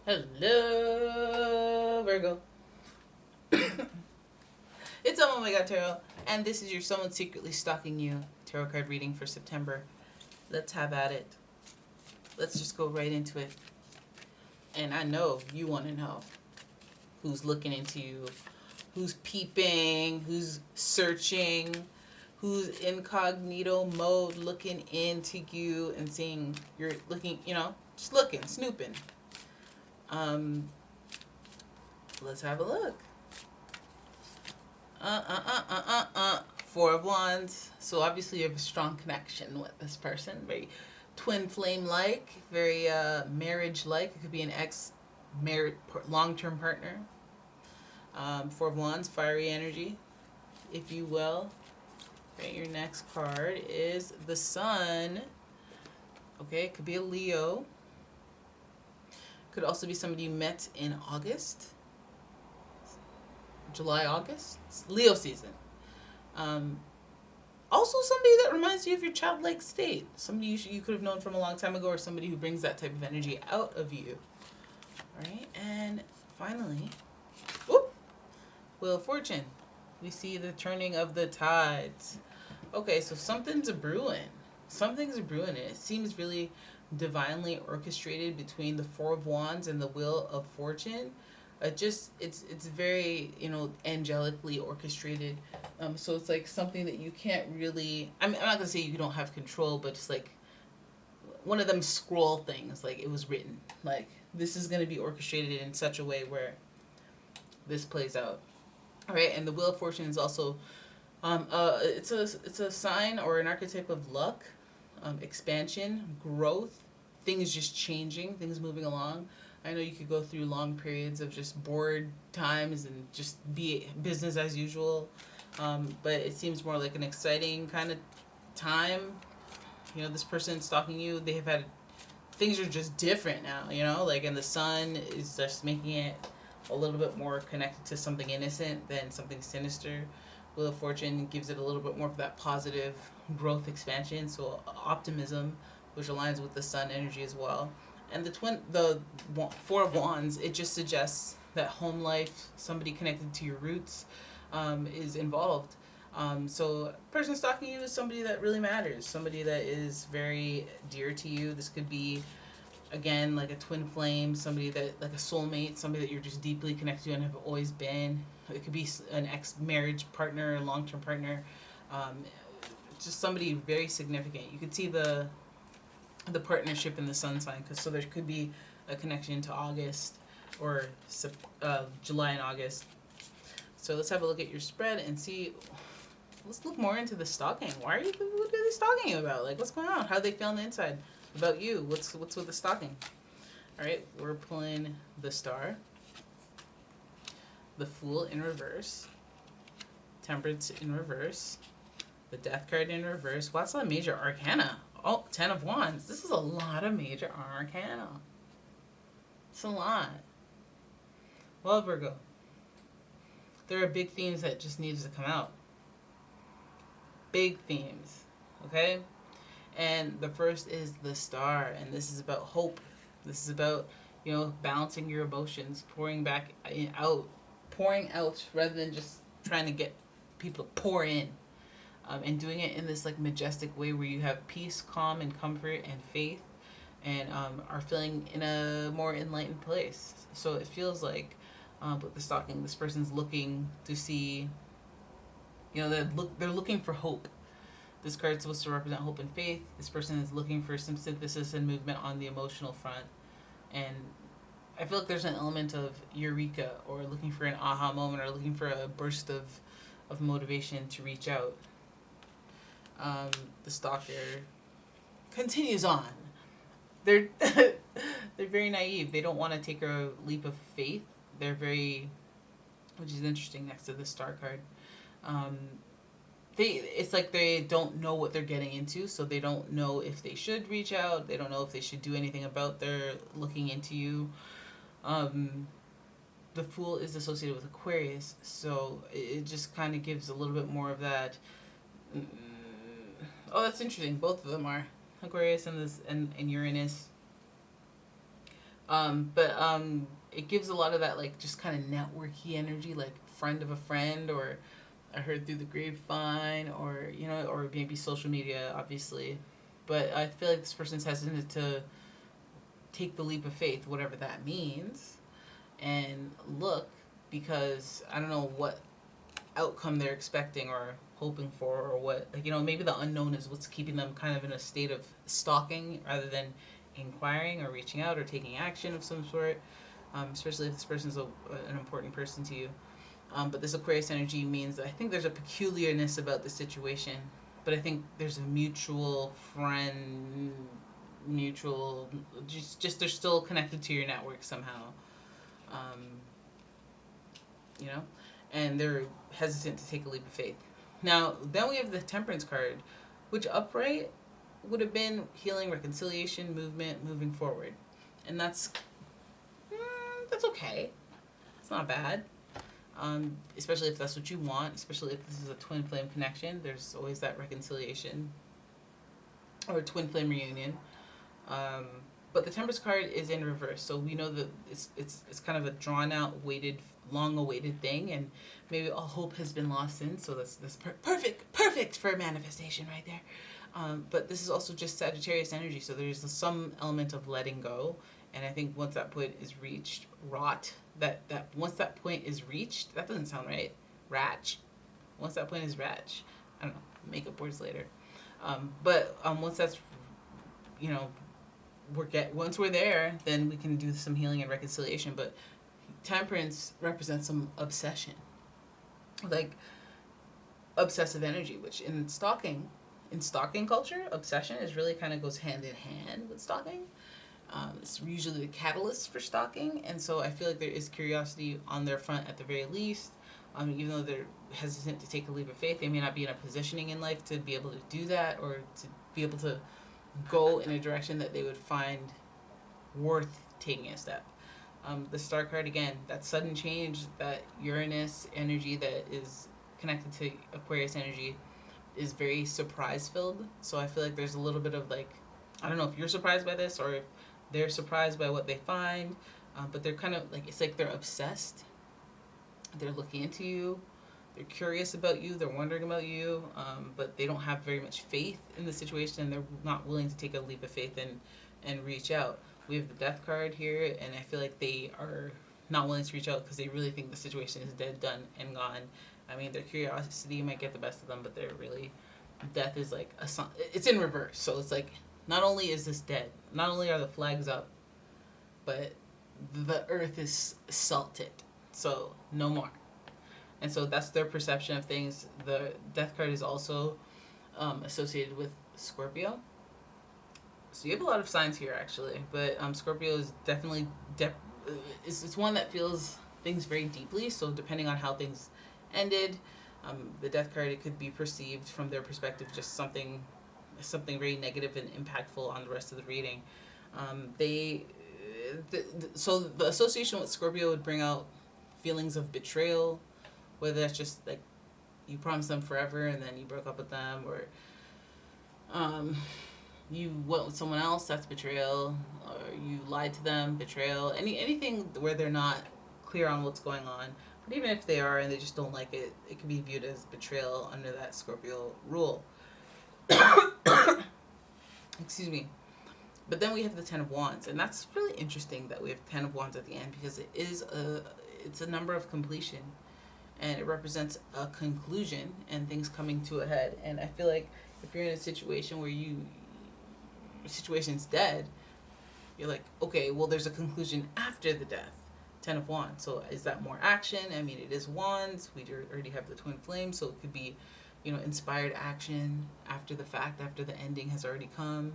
Hello, Virgo. It's umomgtarot, and this is your Someone Secretly Stalking You tarot card reading for September. Let's have at it. Let's just go right into it. And I know you want to know who's looking into you, who's peeping, who's searching, who's incognito mode looking into you and seeing you're looking, just looking, snooping. Let's have a look. Four of Wands. So obviously you have a strong connection with this person. Very twin flame-like, very marriage-like. It could be an ex-married long-term partner. Four of Wands, fiery energy, if you will. Okay, your next card is the Sun. Okay, it could be a Leo. Could also be somebody you met in August. July, August. It's Leo season. Also somebody that reminds you of your childlike state. Somebody you could have known from a long time ago, or somebody who brings that type of energy out of you. Alright, and finally, Wheel of Fortune. We see the turning of the tides. Okay, so something's a brewing. Something's a brewing. It seems really divinely orchestrated between the Four of Wands and the Wheel of Fortune. It's very, angelically orchestrated. So it's like something that you can't really, I'm not going to say you don't have control, but it's like one of them scroll things, like it was written. Like, this is going to be orchestrated in such a way where this plays out. All right, and the Wheel of Fortune is also, it's a sign or an archetype of luck, expansion, growth, things just changing, things moving along. I know you could go through long periods of just bored times and just be business as usual, but it seems more like an exciting kind of time. This person stalking you, they have had, things are just different now, and the Sun is just making it a little bit more connected to something innocent than something sinister. Wheel of Fortune gives it a little bit more of that positive growth expansion, so optimism, which aligns with the Sun energy as well. And the Four of Wands, it just suggests that home life, somebody connected to your roots, is involved. So person stalking you is somebody that really matters, somebody that is very dear to you. This could be, again, like a twin flame, somebody that, like a soulmate, somebody that you're just deeply connected to and have always been. It could be an ex-marriage partner, a long-term partner, just somebody very significant. You could see the partnership in the Sun sign, so there could be a connection to August or July and August. So let's have a look at your spread and see. Let's look more into the stalking. What are they stalking you about? Like, what's going on? How do they feel on the inside about you? What's with the stalking? All right, we're pulling the Star, the Fool in reverse, Temperance in reverse, the Death card in reverse. What's the major arcana? Oh, 10 of Wands. This is a lot of major arcana. It's a lot. Well, Virgo, there are big themes that just needs to come out. Big themes, okay? And the first is the Star, and this is about hope. This is about, balancing your emotions, pouring out rather than just trying to get people to pour in. And doing it in this like majestic way where you have peace, calm, and comfort and faith, and are feeling in a more enlightened place. So it feels like with the stalking, this person's looking to see, they're looking for hope. This card's supposed to represent hope and faith. This person is looking for some synthesis and movement on the emotional front, and I feel like there's an element of eureka, or looking for an aha moment, or looking for a burst of motivation to reach out. The stalker continues on. They're very naive. They don't want to take a leap of faith. They're very, which is interesting next to the Star card. It's like they don't know what they're getting into, so they don't know if they should reach out. They don't know if they should do anything about their looking into you. The Fool is associated with Aquarius, so it just kind of gives a little bit more of that. Oh, that's interesting. Both of them are Aquarius and Uranus. But it gives a lot of that like just kind of networky energy, like friend of a friend, or I heard through the grapevine, or or maybe social media, obviously. But I feel like this person's hesitant to take the leap of faith, whatever that means, and look, because I don't know what outcome they're expecting or hoping for, or what, like, maybe the unknown is what's keeping them kind of in a state of stalking rather than inquiring or reaching out or taking action of some sort, especially if this person's an important person to you. But this Aquarius energy means that I think there's a peculiarness about the situation, but I think there's a mutual, just they're still connected to your network somehow, um, you know, and they're hesitant to take a leap of faith. Now, then we have the Temperance card, which upright would have been healing, reconciliation, movement, moving forward, and that's okay. It's not bad. Especially if that's what you want, especially if this is a twin flame connection. There's always that reconciliation or twin flame reunion. Um, but the Temperance card is in reverse, so we know that it's kind of a drawn out, long awaited thing, and maybe all hope has been lost in. So that's perfect for manifestation right there. But this is also just Sagittarius energy, so there's some element of letting go, and I think once that point is reached, once that point is reached, that doesn't sound right. Ratch. Once that point is ratch. I don't know. Make up words later. But once that's, once we're there, then we can do some healing and reconciliation. But Temperance represents some obsession, like obsessive energy, which in stalking culture, obsession is really kind of goes hand in hand with stalking. It's usually the catalyst for stalking, and so I feel like there is curiosity on their front at the very least. Even though they're hesitant to take a leap of faith, they may not be in a positioning in life to be able to do that, or to be able to go in a direction that they would find worth taking a step. The Star card, again, that sudden change, that Uranus energy that is connected to Aquarius energy, is very surprise filled. So I feel like there's a little bit of like, I don't know if you're surprised by this or if they're surprised by what they find, but they're kind of like, it's like they're obsessed. They're looking into you. They're curious about you. They're wondering about you, but they don't have very much faith in the situation, and they're not willing to take a leap of faith and reach out. We have the Death card here, and I feel like they are not willing to reach out because they really think the situation is dead, done, and gone. I mean, their curiosity might get the best of them, but they're really, death is like it's in reverse. So it's like, not only is this dead, not only are the flags up, but the earth is salted. So no more. And so that's their perception of things. The Death card is also associated with Scorpio. So you have a lot of signs here, actually. But Scorpio is definitely it's one that feels things very deeply. So depending on how things ended, the Death card, it could be perceived from their perspective just something very negative and impactful on the rest of the reading. So the association with Scorpio would bring out feelings of betrayal, whether that's just like you promised them forever and then you broke up with them, or you went with someone else, that's betrayal, or you lied to them, betrayal. Anything where they're not clear on what's going on. But even if they are and they just don't like it, it can be viewed as betrayal under that Scorpio rule. Excuse me. But then we have the Ten of Wands, and that's really interesting that we have Ten of Wands at the end, because it's a number of completion, and it represents a conclusion and things coming to a head. And I feel like if you're in a situation where situation's dead, you're like, okay, well, there's a conclusion after the death. Ten of Wands. So is that more action? I mean, it is Wands. We already have the twin flame, so it could be, inspired action after the fact, after the ending has already come.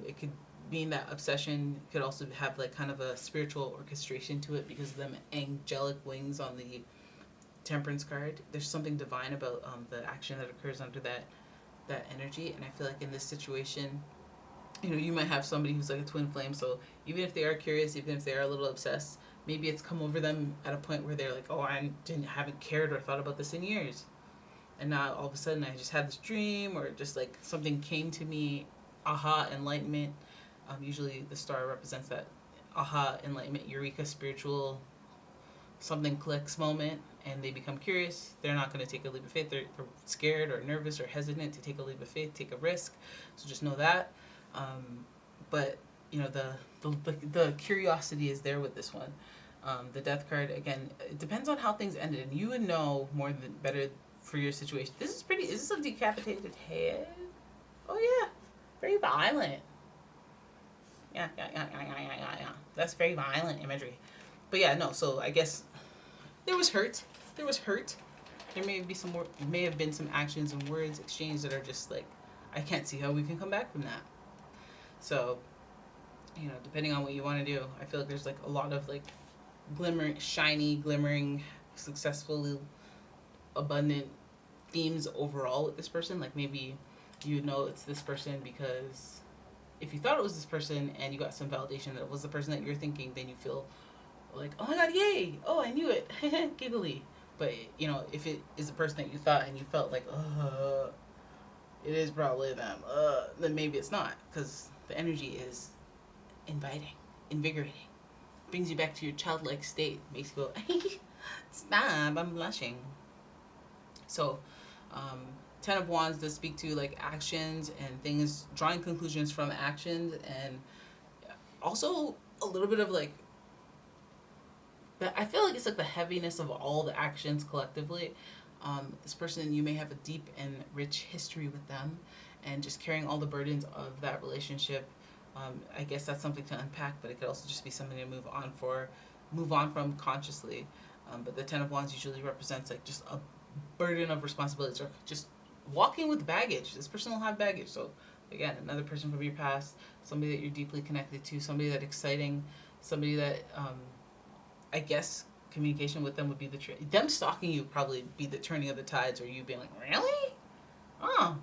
It could mean that obsession could also have like kind of a spiritual orchestration to it because of them angelic wings on the Temperance card. There's something divine about the action that occurs under that energy. And I feel like in this situation, you might have somebody who's like a twin flame. So even if they are curious, even if they are a little obsessed, maybe it's come over them at a point where they're like, oh, I haven't cared or thought about this in years. And now all of a sudden I just had this dream, or just like something came to me, aha, enlightenment. Usually the star represents that aha, enlightenment, eureka, spiritual, something clicks moment, and they become curious. They're not going to take a leap of faith. They're scared or nervous or hesitant to take a leap of faith, take a risk. So just know that. But you know, the curiosity is there with this one. The death card, again, it depends on how things ended, and you would know more than better for your situation. This is pretty. Is this a decapitated head? Oh yeah, very violent. Yeah. That's very violent imagery. But yeah, no. So I guess there was hurt. There was hurt. There may have been some actions and words exchanged that are just like, I can't see how we can come back from that. So, you know, depending on what you want to do, I feel like there's like a lot of like glimmering, successful, abundant themes overall with this person. Like maybe you know it's this person because if you thought it was this person and you got some validation that it was the person that you're thinking, then you feel like, oh my god, yay! Oh, I knew it, giggly. But you know, if it is the person that you thought and you felt like, it is probably them, then maybe it's not, because the energy is inviting, invigorating, brings you back to your childlike state, makes you go, stop, I'm blushing. So, 10 of Wands does speak to like actions and things, drawing conclusions from actions, and also a little bit of like, I feel like it's like the heaviness of all the actions collectively. This person, you may have a deep and rich history with them, and just carrying all the burdens of that relationship. I guess that's something to unpack, but it could also just be something to move on from consciously. But the 10 of Wands usually represents like just a burden of responsibilities, or just walking with baggage. This person will have baggage. So again, another person from your past, somebody that you're deeply connected to, somebody that's exciting, somebody that I guess communication with them would be them stalking you probably be the turning of the tides, or you being like, really? Oh,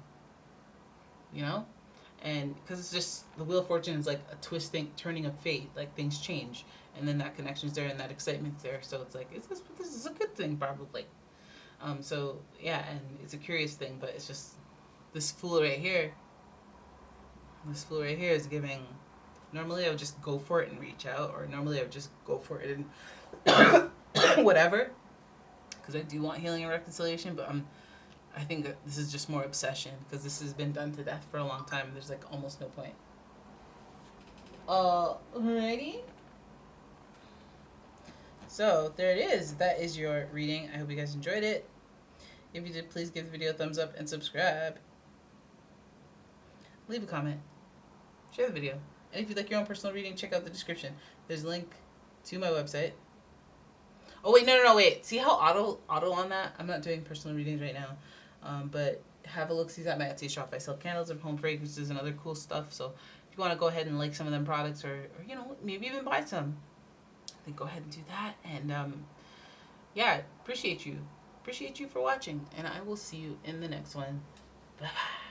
you know, and because it's just the Wheel of Fortune is like a turning of fate, like things change, and then that connection's there and that excitement's there. So it's like this is a good thing probably. So yeah, and it's a curious thing, but it's just this fool right here. This fool right here is giving. Normally I would just go for it and reach out, or normally I would just go for it and whatever, because I do want healing and reconciliation, but I think that this is just more obsession, because this has been done to death for a long time, and there's like almost no point. Alrighty. So there it is. That is your reading. I hope you guys enjoyed it. If you did, please give the video a thumbs up and subscribe. Leave a comment. Share the video. And if you'd like your own personal reading, check out the description. There's a link to my website. Oh, wait, no, wait. See how auto on that? I'm not doing personal readings right now. But have a look-see at my Etsy shop. I sell candles and home fragrances and other cool stuff. So if you want to go ahead and like some of them products, or you know, maybe even buy some, then go ahead and do that. And yeah, appreciate you. Appreciate you for watching. And I will see you in the next one. Bye-bye.